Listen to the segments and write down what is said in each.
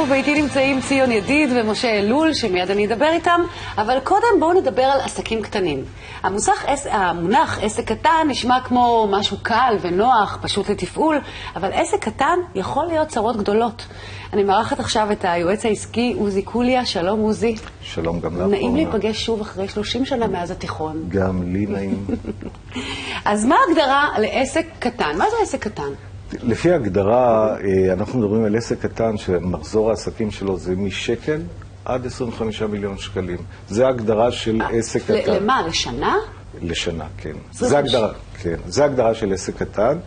ואיתי נמצאים ציון ידיד ומשה אלול, שמיד אני אדבר איתם, אבל קודם בואו נדבר על עסקים קטנים. המונח עסק קטן נשמע כמו משהו קל ונוח, פשוט לתפעול, אבל עסק קטן יכול להיות צרות גדולות. אני מארחת עכשיו את היועץ העסקי עוזי קוליה. שלום עוזי. שלום גם לך. נעים להיפגש שוב אחרי 30 שנה מאז התיכון. גם לי נעים. אז מה ההגדרה לעסק קטן? מה זה עסק קטן? לפי ההגדרה, אנחנו מדברים על עסק קטן שמחזור העסקים שלו זה משקל עד 25 מיליון שקלים. זה ההגדרה של עסק קטן. למה? לשנה? לשנה, כן. זה הגדרה, כן. זה ההגדרה של עסק קטן.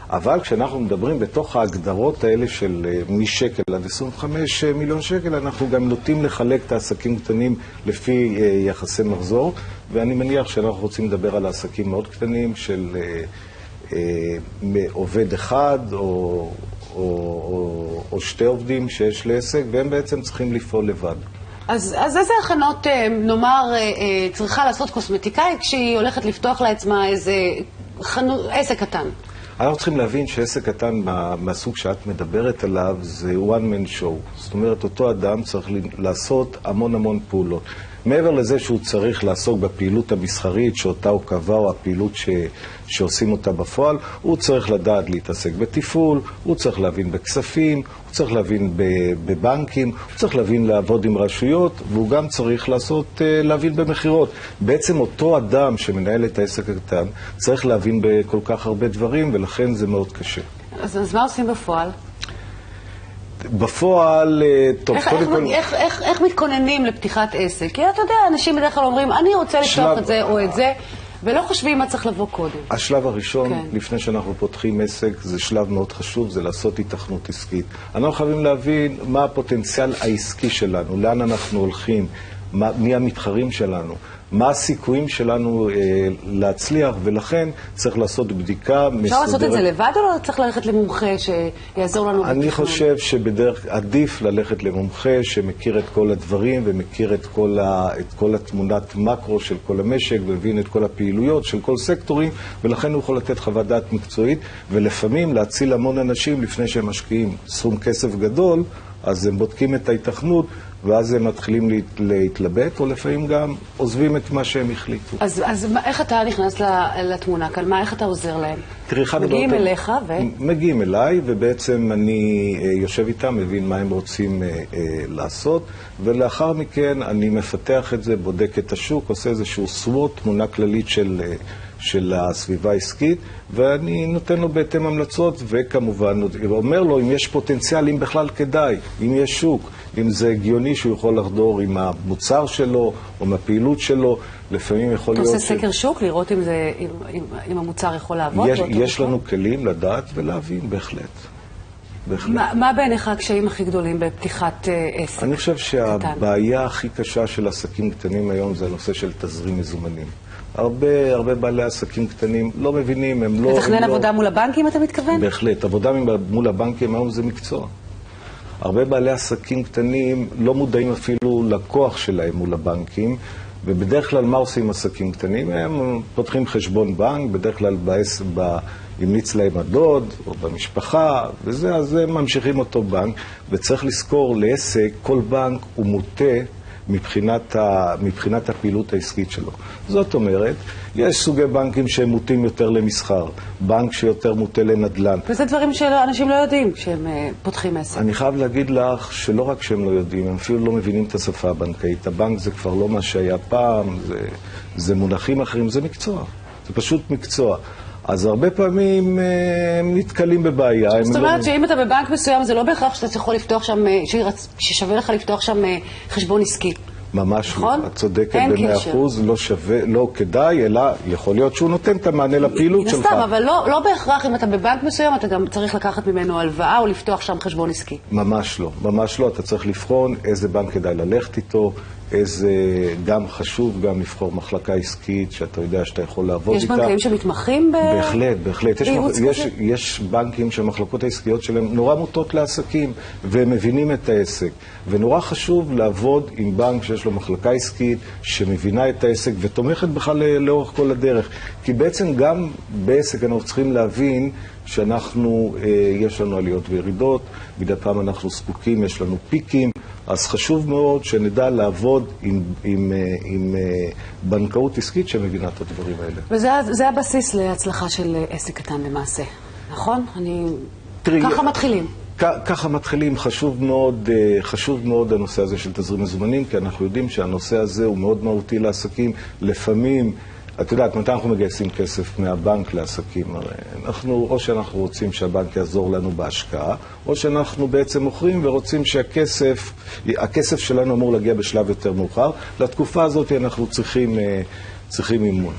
אבל כשאנחנו מדברים בתוך ההגדרות האלה של משקל עד 25 מיליון שקל, אנחנו גם נוטים לחלק את העסקים קטנים לפי יחסי מחזור, ואני מניח שאנחנו רוצים לדבר על העסקים מאוד קטנים של עובד אחד או שתי עובדים שיש לעסק, והם בעצם צריכים לפעול לבד. אז איזה הכנות, נאמר, צריכה לעשות קוסמטיקאית כשהיא הולכת לפתוח לעצמה איזה עסק קטן? אנחנו צריכים להבין שעסק קטן מהסוג שאת מדברת עליו זה one man show. זאת אומרת, אותו אדם צריך לעשות המון פעולות. מעבר לזה שהוא צריך לעסוק בפעילות המסחרית שאותה הוא קבע, או הפעילות שעושים אותה בפועל, הוא צריך לדעת להתעסק בתפעול, הוא צריך להבין בכספים, הוא צריך להבין בבנקים, הוא צריך להבין לעבוד עם רשויות, והוא גם צריך להבין במחירות. בעצם אותו אדם שמנהל את העסק הקטן צריך להבין בכל כך הרבה דברים, ולכן זה מאוד קשה. אז מה עושים בפועל? בפועל, טוב, קודם כל... איך מתכוננים לפתיחת עסק? כי אתה יודע, אנשים בדרך כלל אומרים, אני רוצה לפתוח את זה או את זה, ולא חושבים מה צריך לבוא קודם. השלב הראשון, לפני שאנחנו פותחים עסק, זה שלב מאוד חשוב, זה לעשות היתכנות עסקית. אנחנו חייבים להבין מה הפוטנציאל העסקי שלנו, לאן אנחנו הולכים, מי המתחרים שלנו, מה הסיכויים שלנו להצליח, ולכן צריך לעשות בדיקה מסודרת. אפשר לעשות את זה לבד או לא צריך ללכת למומחה שיעזור לנו בתכנון? אני חושב שבדרך עדיף ללכת למומחה שמכיר את כל הדברים ומכיר את כל התמונת מקרו של כל המשק ומבין את כל הפעילויות של כל סקטורים, ולכן הוא יכול לתת חוות דעת מקצועית, ולפעמים להציל המון אנשים לפני שהם משקיעים סכום כסף גדול, אז הם בודקים את ההיתכנות, ואז הם מתחילים להתלבט, או לפעמים גם עוזבים את מה שהם החליטו. אז איך אתה נכנס לתמונה כאן? איך אתה עוזר להם? מגיעים אליך מגיעים אליי, ובעצם אני יושב איתם, מבין מה הם רוצים לעשות, ולאחר מכן אני מפתח את זה, בודק את השוק, עושה איזשהו סוואט, תמונה כללית של הסביבה העסקית, ואני נותן לו בהתאם המלצות, וכמובן אומר לו אם יש פוטנציאל, אם בכלל כדאי, אם יש שוק, אם זה הגיוני שהוא יכול לחדור עם המוצר שלו או עם הפעילות שלו. לפעמים יכול להיות... אתה עושה סקר שוק, לראות אם המוצר יכול לעבוד? יש לנו כלים לדעת ולהבין, בהחלט. מה בעיניך הקשיים הכי גדולים בפתיחת עסק? אני חושב שהבעיה הכי קשה של עסקים קטנים היום זה הנושא של תזרים מזומנים. הרבה בעלי עסקים קטנים לא מבינים, הם לא... לתכנן עבודה מול הבנקים, אתה מתכוון? בהחלט, עבודה מול הבנקים היום זה מקצוע. הרבה בעלי עסקים קטנים לא מודעים אפילו לכוח שלהם מול הבנקים, ובדרך כלל מה עושים עסקים קטנים? הם פותחים חשבון בנק, בדרך כלל המליץ להם הדוד או במשפחה, וזה, אז הם ממשיכים אותו בנק, וצריך לזכור לעסק, כל בנק הוא מוטה מבחינת הפעילות העסקית שלו. זאת אומרת, יש סוגי בנקים שהם מוטים יותר למסחר, בנק שיותר מוטה לנדל"ן. וזה דברים שאנשים לא יודעים כשהם פותחים עסק. אני חייב להגיד לך שלא רק שהם לא יודעים, הם אפילו לא מבינים את השפה הבנקאית. הבנק זה כבר לא מה שהיה פעם, זה מונחים אחרים, זה מקצוע. זה פשוט מקצוע. אז הרבה פעמים הם נתקלים בבעיה. זאת אומרת שאם אתה בבנק מסוים, זה לא בהכרח שאתה יכול לפתוח שם, ששווה לך לפתוח שם חשבון עסקי. ממש לא. את צודקת ב100%, לא שווה, לא כדאי, אלא יכול להיות שהוא נותן את המענה לפעילות שלך. נסתם, אבל לא בהכרח אם אתה בבנק מסוים, אתה גם צריך לקחת ממנו הלוואה או לפתוח שם חשבון עסקי. ממש לא, ממש לא. אתה צריך לבחון איזה בנק כדאי ללכת איתו, איזה גם חשוב גם לבחור מחלקה עסקית שאתה יודע שאתה יכול לעבוד איתה. יש בנקים שמתמחים בהחלט. יש בנקים שהמחלקות העסקיות שלהם נורא מוטות לעסקים והם מבינים את העסק. ונורא חשוב לעבוד עם בנק שיש לו מחלקה עסקית שמבינה את העסק ותומכת בכלל לאורך כל הדרך. כי בעצם גם בעסק אנחנו צריכים להבין שאנחנו, יש לנו עליות וירידות, מדי פעם אנחנו זקוקים, יש לנו פיקים, אז חשוב מאוד שנדע לעבוד עם בנקאות עסקית שמבינה את הדברים האלה. וזה הבסיס להצלחה של עסק קטן למעשה, נכון? ככה מתחילים. ככה מתחילים, חשוב מאוד הנושא הזה של תזרים מזומנים, כי אנחנו יודעים שהנושא הזה הוא מאוד מהותי לעסקים. לפעמים, את יודעת, מתי אנחנו מגייסים כסף מהבנק לעסקים? או שאנחנו רוצים שהבנק יעזור לנו בהשקעה, או שאנחנו בעצם מוכרים ורוצים הכסף שלנו אמור להגיע בשלב יותר מאוחר. לתקופה הזאת אנחנו צריכים אימון.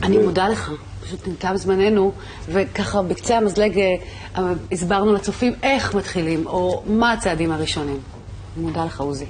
אני מודה לך. פשוט נמתם זמננו, וככה בקצה המזלג הסברנו לצופים איך מתחילים, או מה הצעדים הראשונים. אני מודה לך, עוזי.